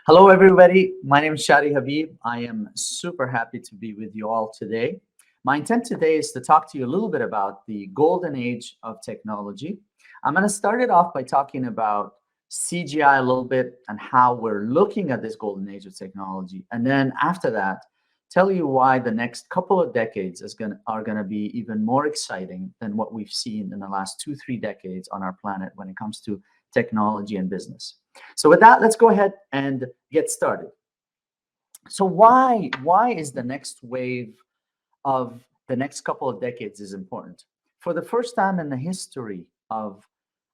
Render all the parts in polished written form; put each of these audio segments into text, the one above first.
Hello, everybody. My name is Chadi Habib. I am super happy to be with you all today. My intent today is to talk to you a little bit about the golden age of technology. I'm going to start it off by talking about CGI a little bit and how we're looking at this golden age of technology. And then after that, tell you why the next couple of decades are going to be even more exciting than what we've seen in the last 2, 3 decades on our planet when it comes to technology and business. So with that, let's go ahead and get started. So why is the next wave of the next couple of decades is important? For the first time in the history of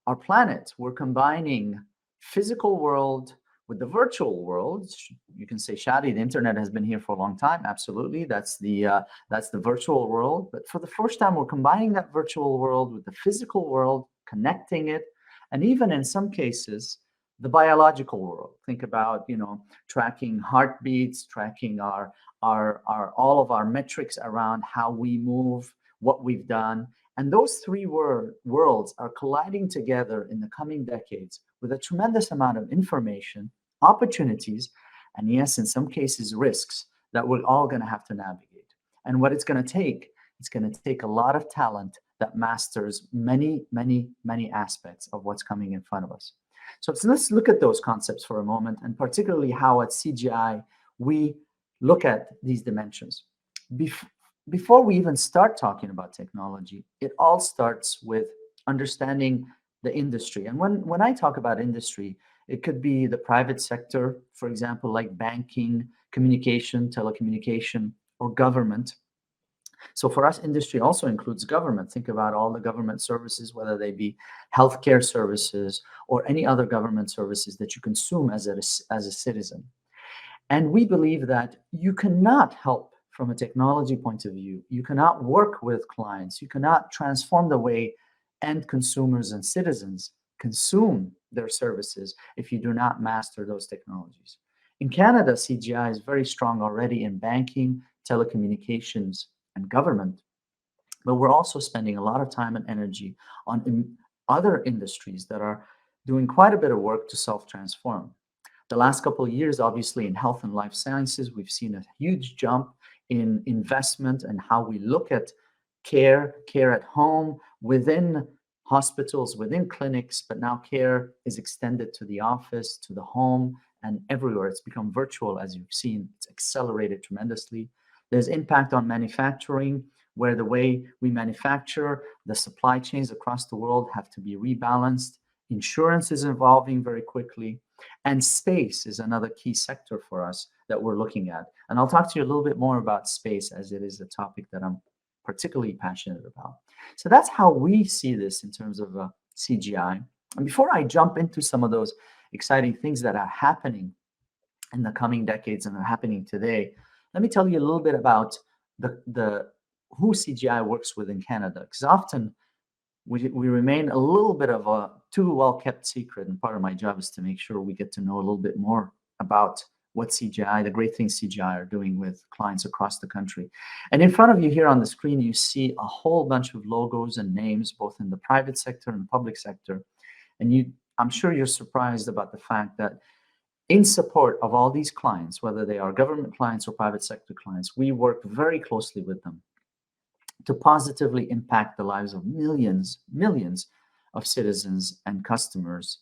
our planet, we're combining physical world with the virtual world. You can say, Shadi, the internet has been here for a long time. Absolutely, that's the virtual world. But for the first time, we're combining that virtual world with the physical world, connecting it, and even in some cases, the biological world. Think about, tracking heartbeats, tracking our all of our metrics around how we move, what we've done. And those three worlds are colliding together in the coming decades with a tremendous amount of information, opportunities, and yes, in some cases, risks that we're all going to have to navigate. And what it's going to take a lot of talent that masters many, many, many aspects of what's coming in front of us. So let's look at those concepts for a moment, and particularly how at CGI we look at these dimensions. Before we even start talking about technology, it all starts with understanding the industry. And when I talk about industry, it could be the private sector, for example, like banking, communication, telecommunication, or government. So for us, industry also includes government. Think about all the government services, whether they be healthcare services or any other government services that you consume as a citizen. And we believe that you cannot help from a technology point of view. You cannot work with clients. You cannot transform the way end consumers and citizens consume their services if you do not master those technologies. In Canada, CGI is very strong already in banking, telecommunications, and government, but we're also spending a lot of time and energy on other industries that are doing quite a bit of work to self-transform. The last couple of years, obviously, in health and life sciences, we've seen a huge jump in investment and how we look at care at home, within hospitals, within clinics, but now care is extended to the office, to the home, and everywhere. It's become virtual, as you've seen. It's accelerated tremendously. There's impact on manufacturing, where the way we manufacture, the supply chains across the world have to be rebalanced. Insurance is evolving very quickly. And space is another key sector for us that we're looking at. And I'll talk to you a little bit more about space, as it is a topic that I'm particularly passionate about. So that's how we see this in terms of CGI. And before I jump into some of those exciting things that are happening in the coming decades and are happening today, let me tell you a little bit about who CGI works with in Canada, because often we remain a little bit of a too well-kept secret, and part of my job is to make sure we get to know a little bit more about what CGI, the great things CGI are doing with clients across the country. And in front of you here on the screen, you see a whole bunch of logos and names, both in the private sector and public sector. And I'm sure you're surprised about the fact that in support of all these clients, whether they are government clients or private sector clients, we work very closely with them to positively impact the lives of millions of citizens and customers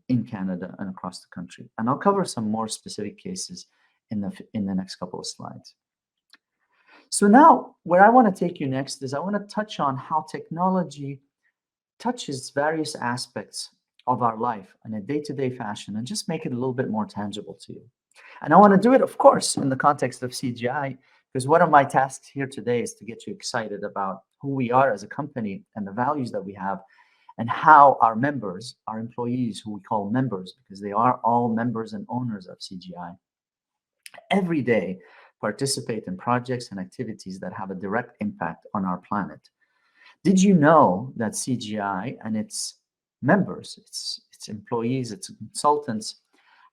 in Canada and across the country. And I'll cover some more specific cases in the next couple of slides. So now, where I want to take you next is I want to touch on how technology touches various aspects of our life in a day-to-day fashion and just make it a little bit more tangible to you. And I want to do it, of course, in the context of CGI, because one of my tasks here today is to get you excited about who we are as a company and the values that we have, and how our members, our employees, who we call members, because they are all members and owners of CGI, every day participate in projects and activities that have a direct impact on our planet. Did you know that CGI and its members, its employees, its consultants,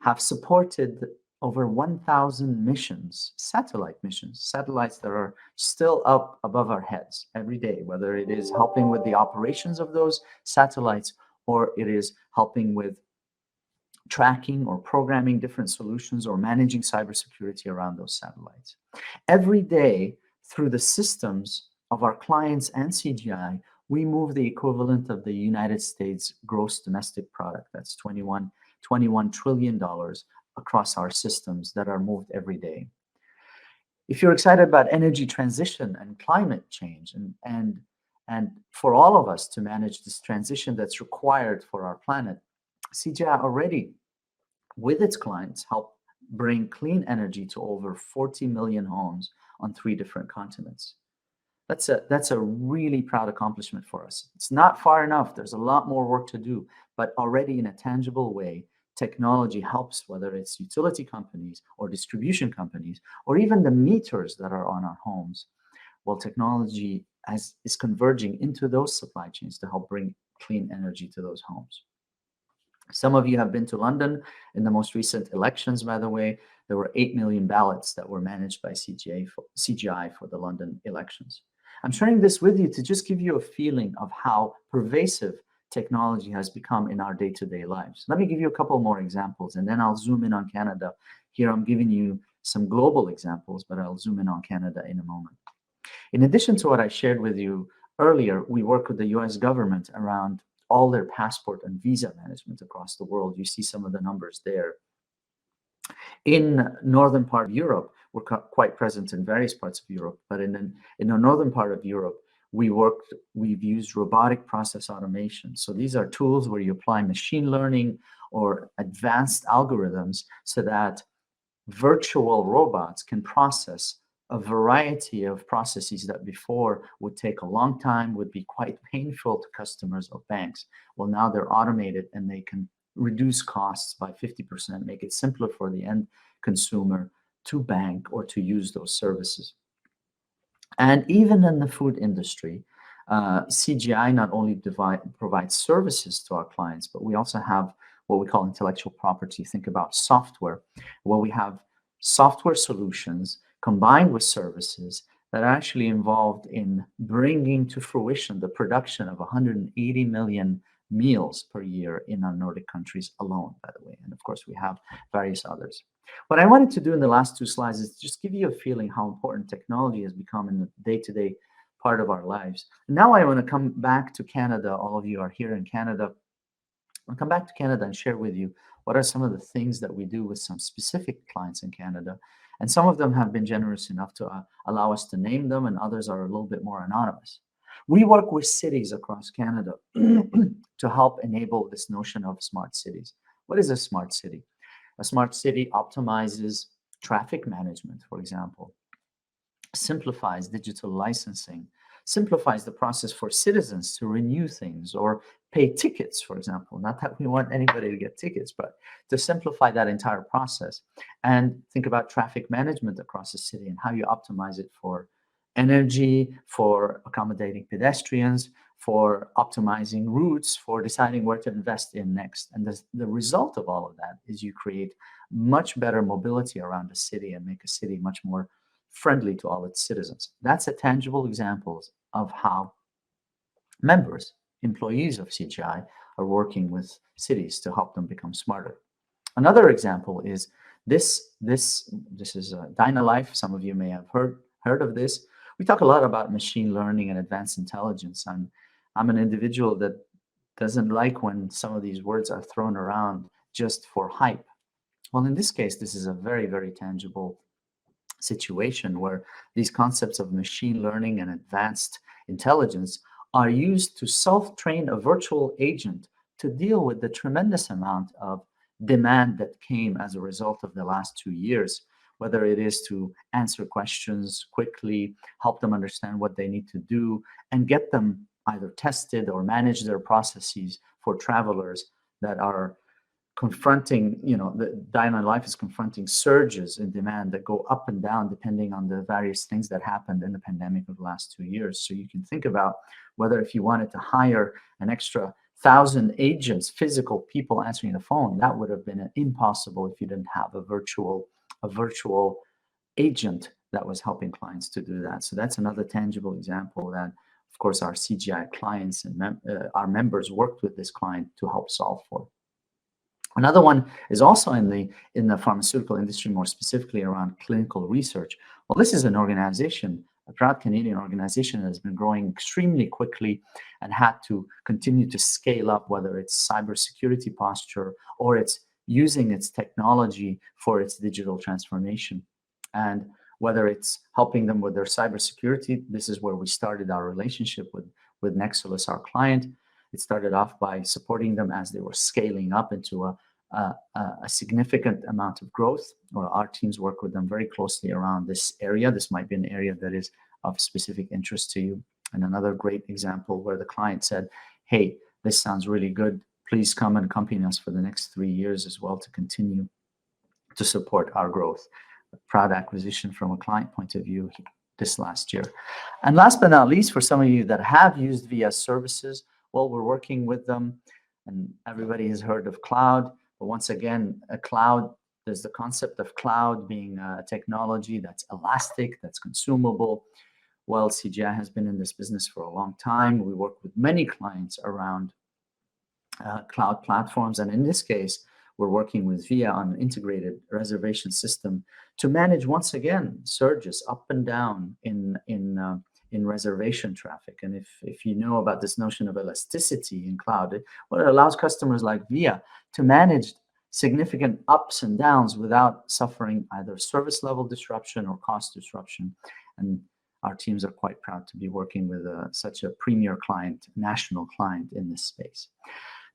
have supported over 1,000 missions, satellites that are still up above our heads every day, whether it is helping with the operations of those satellites or it is helping with tracking or programming different solutions, or managing cybersecurity around those satellites. Every day, through the systems of our clients and CGI, we move the equivalent of the United States gross domestic product. That's $21 trillion across our systems that are moved every day. If you're excited about energy transition and climate change, and for all of us to manage this transition that's required for our planet, CGI already, with its clients, help bring clean energy to over 40 million homes on 3 different continents. That's a really proud accomplishment for us. It's not far enough. There's a lot more work to do, but already in a tangible way, technology helps, whether it's utility companies or distribution companies, or even the meters that are on our homes. Well, technology is converging into those supply chains to help bring clean energy to those homes. Some of you have been to London in the most recent elections, by the way. There were 8 million ballots that were managed by CGI for the London elections. I'm sharing this with you to just give you a feeling of how pervasive technology has become in our day-to-day lives. Let me give you a couple more examples, and then I'll zoom in on Canada. Here I'm giving you some global examples, but I'll zoom in on Canada in a moment. In addition to what I shared with you earlier, we work with the US government around all their passport and visa management across the world. You see some of the numbers there. In northern part of Europe, we're quite present in various parts of Europe, but in the northern part of Europe, we've used robotic process automation. So these are tools where you apply machine learning or advanced algorithms so that virtual robots can process a variety of processes that before would take a long time, would be quite painful to customers of banks. Well, now they're automated and they can reduce costs by 50%, make it simpler for the end consumer to bank or to use those services. And even in the food industry, CGI not only provides services to our clients, but we also have what we call intellectual property. Think about software, where we have software solutions combined with services that are actually involved in bringing to fruition the production of 180 million meals per year in our Nordic countries alone, by the way. And of course, we have various others. What I wanted to do in the last 2 slides is just give you a feeling how important technology has become in the day-to-day part of our lives. And now I want to come back to Canada. All of you are here in Canada. I'll come back to Canada and share with you what are some of the things that we do with some specific clients in Canada. And some of them have been generous enough to allow us to name them, and others are a little bit more anonymous. We work with cities across Canada to help enable this notion of smart cities. What is a smart city? A smart city optimizes traffic management, for example, simplifies digital licensing, simplifies the process for citizens to renew things or pay tickets, for example. Not that we want anybody to get tickets, but to simplify that entire process. And think about traffic management across the city and how you optimize it for energy, for accommodating pedestrians, for optimizing routes, for deciding where to invest in next. And the result of all of that is you create much better mobility around a city and make a city much more friendly to all its citizens. That's a tangible example of how members, employees of CGI, are working with cities to help them become smarter. Another example is this is Dynalife. Some of you may have heard of this. We talk a lot about machine learning and advanced intelligence. I'm an individual that doesn't like when some of these words are thrown around just for hype. Well, in this case, this is a very, very tangible situation where these concepts of machine learning and advanced intelligence are used to self-train a virtual agent to deal with the tremendous amount of demand that came as a result of the last 2 years, whether it is to answer questions quickly, help them understand what they need to do, and get them either tested or manage their processes for travelers that are confronting, the Dynalife is confronting surges in demand that go up and down depending on the various things that happened in the pandemic of the last 2 years. So you can think about whether if you wanted to hire an extra 1,000 agents, physical people answering the phone, that would have been impossible if you didn't have a virtual agent that was helping clients to do that. So that's another tangible example that, of course, our CGI clients and our members worked with this client to help solve for. Another one is also in the pharmaceutical industry, more specifically around clinical research. Well, this is an organization, a proud Canadian organization that has been growing extremely quickly and had to continue to scale up, whether it's cybersecurity posture or it's using its technology for its digital transformation. And whether it's helping them with their cybersecurity, this is where we started our relationship with Nexulus, our client. It started off by supporting them as they were scaling up into a significant amount of growth, or our teams work with them very closely around this area. This might be an area that is of specific interest to you. And another great example where the client said, hey, this sounds really good. Please come and accompany us for the next 3 years as well to continue to support our growth. A proud acquisition from a client point of view this last year. And last but not least, for some of you that have used VS services, well, we're working with them, and everybody has heard of cloud. But once again, a cloud, there's the concept of cloud being a technology that's elastic, that's consumable. Well, CGI has been in this business for a long time. We work with many clients around cloud platforms. And in this case, we're working with VIA on an integrated reservation system to manage, once again, surges up and down in reservation traffic. And if you know about this notion of elasticity in cloud, it allows customers like VIA to manage significant ups and downs without suffering either service level disruption or cost disruption. And our teams are quite proud to be working with such a premier client, national client in this space.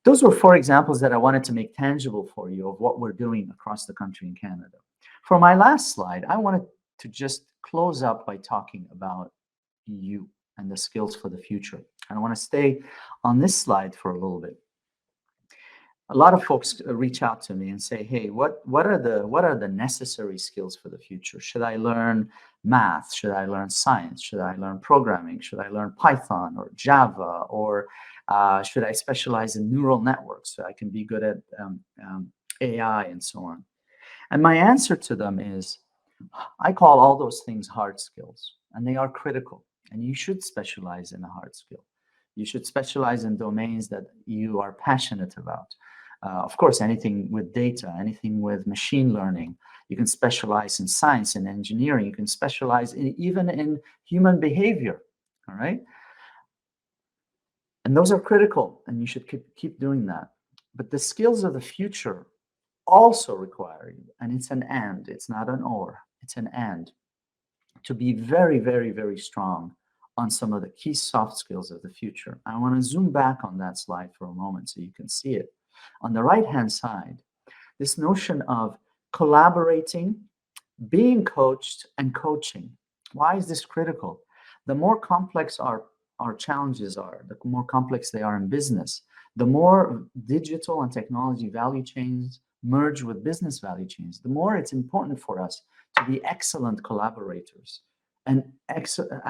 Those were 4 examples that I wanted to make tangible for you of what we're doing across the country in Canada. For my last slide, I wanted to just close up by talking about you and the skills for the future. And I want to stay on this slide for a little bit. A lot of folks reach out to me and say, hey, what are the necessary skills for the future? Should I learn math? Should I learn science? Should I learn programming? Should I learn Python or Java? Or should I specialize in neural networks so I can be good at AI and so on? And my answer to them is, I call all those things hard skills, and they are critical. And you should specialize in a hard skill. You should specialize in domains that you are passionate about. Of course, anything with data, anything with machine learning. You can specialize in science and engineering. You can specialize even in human behavior, all right? And those are critical, and you should keep doing that. But the skills of the future also require you, and it's an and, it's not an or, it's an and, to be very, very, very strong on some of the key soft skills of the future. I want to zoom back on that slide for a moment so you can see it. On the right-hand side, this notion of collaborating, being coached, and coaching. Why is this critical? The more complex our challenges are, the more complex they are in business, the more digital and technology value chains merge with business value chains, the more it's important for us to be excellent collaborators and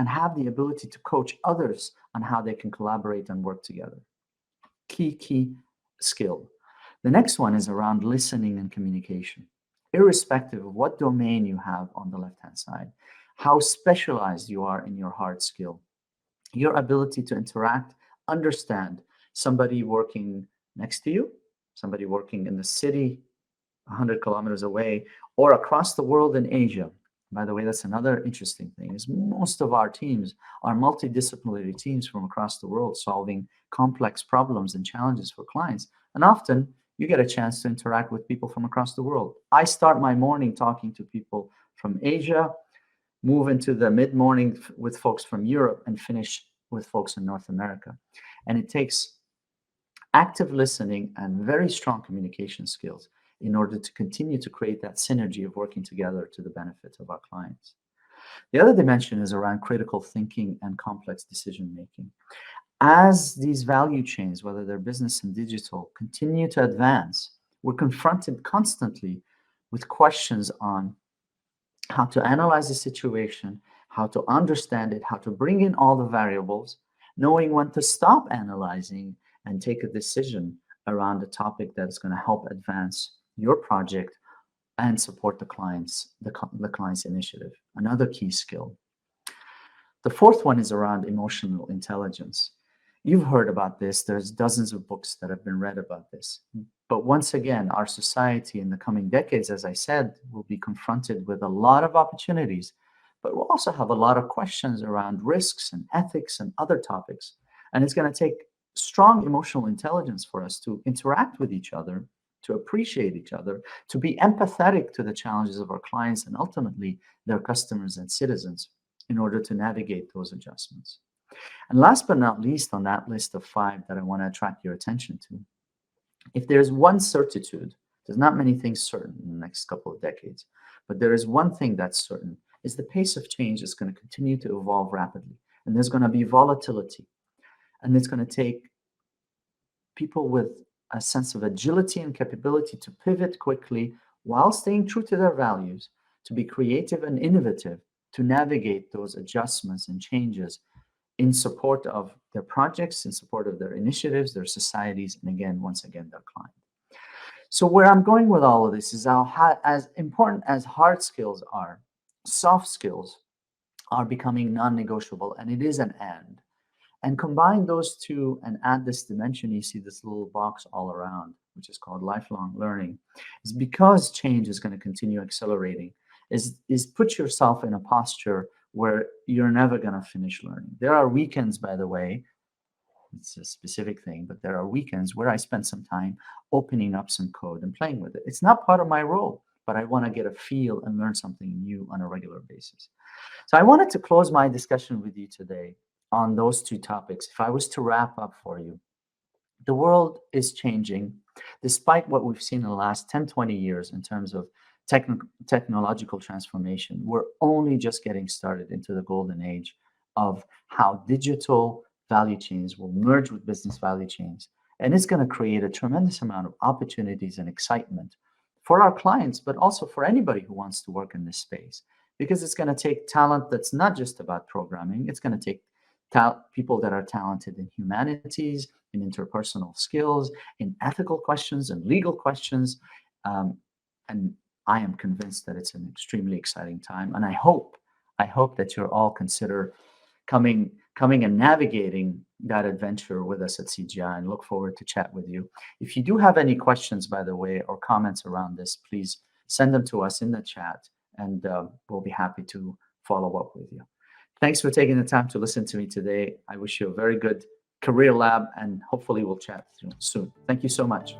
have the ability to coach others on how they can collaborate and work together. Key skill. The next one is around listening and communication. Irrespective of what domain you have on the left-hand side, how specialized you are in your hard skill, your ability to interact, understand somebody working next to you, somebody working in the city 100 kilometers away, or across the world in Asia. By the way, that's another interesting thing, is most of our teams are multidisciplinary teams from across the world solving complex problems and challenges for clients. And often you get a chance to interact with people from across the world. I start my morning talking to people from Asia, move into the mid-morning with folks from Europe, and finish with folks in North America. And it takes active listening and very strong communication skills in order to continue to create that synergy of working together to the benefit of our clients. The other dimension is around critical thinking and complex decision-making. As these value chains, whether they're business and digital, continue to advance, we're confronted constantly with questions on how to analyze the situation, how to understand it, how to bring in all the variables, knowing when to stop analyzing and take a decision around a topic that's going to help advance your project and support the client's initiative. Another key skill. The fourth one is around emotional intelligence. You've heard about this. There's dozens of books that have been read about this. But once again, our society in the coming decades, as I said, will be confronted with a lot of opportunities, but we'll also have a lot of questions around risks and ethics and other topics. And it's going to take strong emotional intelligence for us to interact with each other, to appreciate each other, to be empathetic to the challenges of our clients and ultimately their customers and citizens in order to navigate those adjustments. And last but not least, on that list of five that I want to attract your attention to, if there's one certitude, there's not many things certain in the next couple of decades, but there is one thing that's certain, is the pace of change is going to continue to evolve rapidly. And there's going to be volatility. And it's going to take people with a sense of agility and capability to pivot quickly while staying true to their values, to be creative and innovative, to navigate those adjustments and changes in support of their projects, in support of their initiatives, their societies, and again, once again, their clients. So where I'm going with all of this is how, as important as hard skills are, soft skills are becoming non-negotiable, and it is an and. And combine those two and add this dimension, you see this little box all around, which is called lifelong learning, is because change is going to continue accelerating, is put yourself in a posture where you're never going to finish learning. There are weekends, by the way, it's a specific thing, but there are weekends where I spend some time opening up some code and playing with it. It's not part of my role, but I want to get a feel and learn something new on a regular basis. So I wanted to close my discussion with you today on those two topics. If I was to wrap up for you, the world is changing despite what we've seen in the last 10, 20 years in terms of technological transformation. We're only just getting started into the golden age of how digital value chains will merge with business value chains. And it's going to create a tremendous amount of opportunities and excitement for our clients, but also for anybody who wants to work in this space, because it's going to take talent that's not just about programming. It's going to take people that are talented in humanities, in interpersonal skills, in ethical questions and legal questions. And I am convinced that it's an extremely exciting time. And I hope that you'll all consider coming and navigating that adventure with us at CGI, and look forward to chat with you. If you do have any questions, by the way, or comments around this, please send them to us in the chat, and we'll be happy to follow up with you. Thanks for taking the time to listen to me today. I wish you a very good career lab, and hopefully we'll chat soon. Thank you so much.